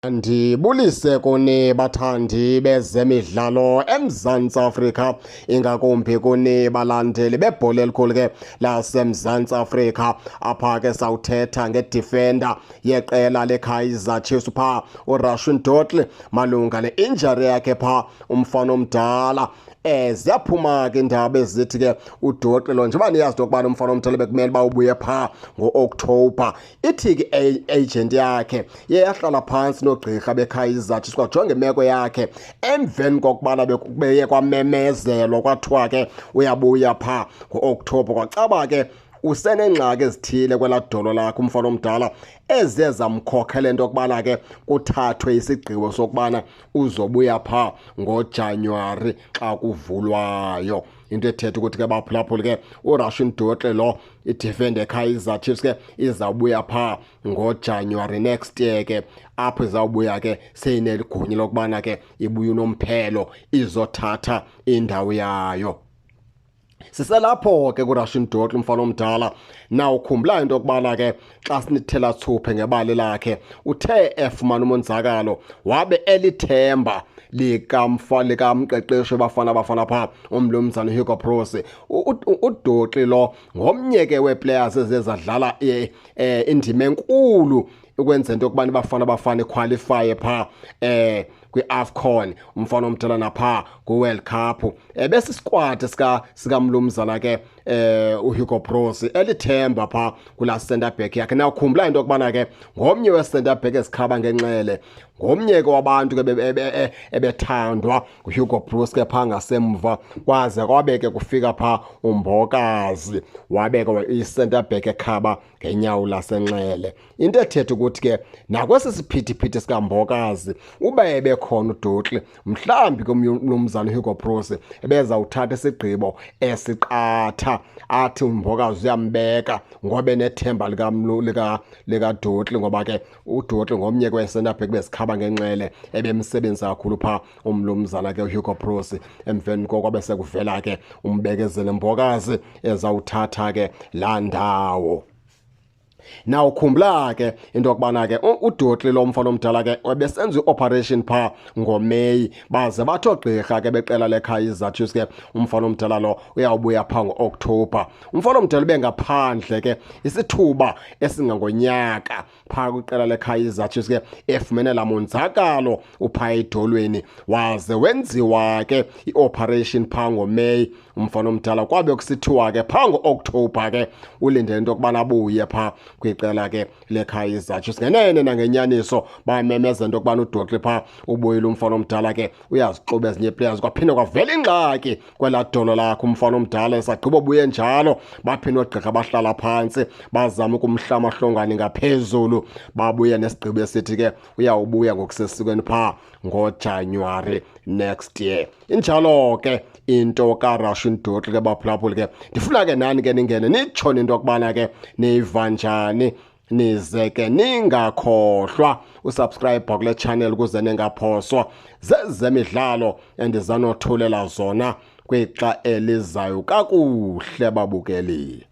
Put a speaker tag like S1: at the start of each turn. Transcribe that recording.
S1: Ndibulise kuni bathandi bezemidlalo eMzantsi Afrika, ingakumbi kuni balandeli bebhola elikhulu ke laseMzantsi Afrika. Apha ke sawuthetha ngedifenda yeqela leKaizer Chiefs pha uRushden Dotley malunga ne-injury yakhe pha umfana omdala. Ziyaphuma ke indaba ezithi ke uDotley lo njengoba niyazi into yokubana umfana omdala bekumele uba ubuye pha ngo-October. Ithi ke agent yakhe yahlala phantsi nogqirha beKaizer Chiefs kwajonga imeko yakhe emveni kokubana beye kwamemezelwa kwathiwa ke uyabuya pha ngo-October. Kwacaba ke usenengxaki ezithile kwelaa dolo lakhe umfana omdala eziye zamkhokhela into yokubana ke kuthathwe isigqibo sokubana uzobuya pha ngoJanuwari xa kuvulwayo. Into ethetha ukuthi ke baphulaphuli ke uRushden Dotley lo idefender eKaizer Chiefs ke izawubuya pha ngoJanuwari next year ke apho izawubuya ke seyineligunya lokubana ke ibuye unomphelo izothatha indawo yayo. Siselapho ke kuRushden Dotley umfana omdala nawukhumbula into yokubana ke xa sinithela thuphe ngebali lakhe uthe efumana umonzakalo wabe elithemba likamqeqeshi bafana pha umlumzana Hugo Broos. uDotley lo ngomnye ke weeplayers ezezadlala indima enkulu ukwenza into yokubana bafana equalify pha kwi-AFCON umfana omdala napha ku-World Cup. Bese squad sikamlumzana ke uHugo Broos elithemba pha kula center back yakhe. Nawukhumbula into yokubana ke ngomnye we-center back ezikhaba ngenxele, ngomnye ke wabantu ke ebethandwa uHugo Broos ke pha ngasemva, kwaze kwabe ke kufika pha uMbokazi wabeka i-center back ekhaba ngenyawo lasenxele. Into ethetha ukuthi ke nakwesi siphithiphithi sikaMbokazi uba ebekhona uDotley mhlambi komnumzana uHugo Broos ebezawuthatha isigqibo esiqatha athi uMbokazi uyambeka ngoba nethemba likaDotley, ngoba ke uDotley ngomnye kwe-center back bezikhaba ngenxele ebemsebenzisa kakhulu pha umlumzana ke uHugo Broos. Emveni koko besekuvela ke umbekezele Mbokazi ezawuthatha ke laa ndawo. Nawukhumbula ke into yokubana ke uDotley lo mfana omdala ke wabesenza i-operation pha ngoMeyi, baze bathi oogqirha ke beqela leKaizer Chiefs ke umfana omdala lo uyawubuya pha ngo-October. Umfana omdala bengaphandle ke isithuba esingangonyaka pha kwiqela leKaizer Chiefs ke efumene laa monzakalo upha edolweni, waze wenziwa ke i-operation pha ngoMeyi umfana omdala. Kwabe kusithiwa ke pha ngo-October ke ulindele into yokubana abuye pha kwiqela ke leKaizer Chiefs. Ngenene nangenyaniso bamemeza into yokubana uDotley pha ubuyile umfana omdala ke uyazixuba ezinye players. Kwaphinde kwavela ingxaki kwelaa dolo lakhe umfana omdala. Esagqiba ubuye njalo baphinde oogqirha bahlala phantsi bazama ukumhlamahlongane ngaphezulu, babuye nesigqibo esithi ke uyawubuya ngokusesikweni pha ngoJanuwari next year. Injalo ke into kaRushden Dotley ke baphulaphuli ke ndifuna ke nani ke ningene nitshone into yokubana ke niva njani, nize ke ningakhohlwa usubscribe kule channel ukuze ningaphoswa zezemidlalo endizanothulela zona kwixa elizayo kakuhle babukeli.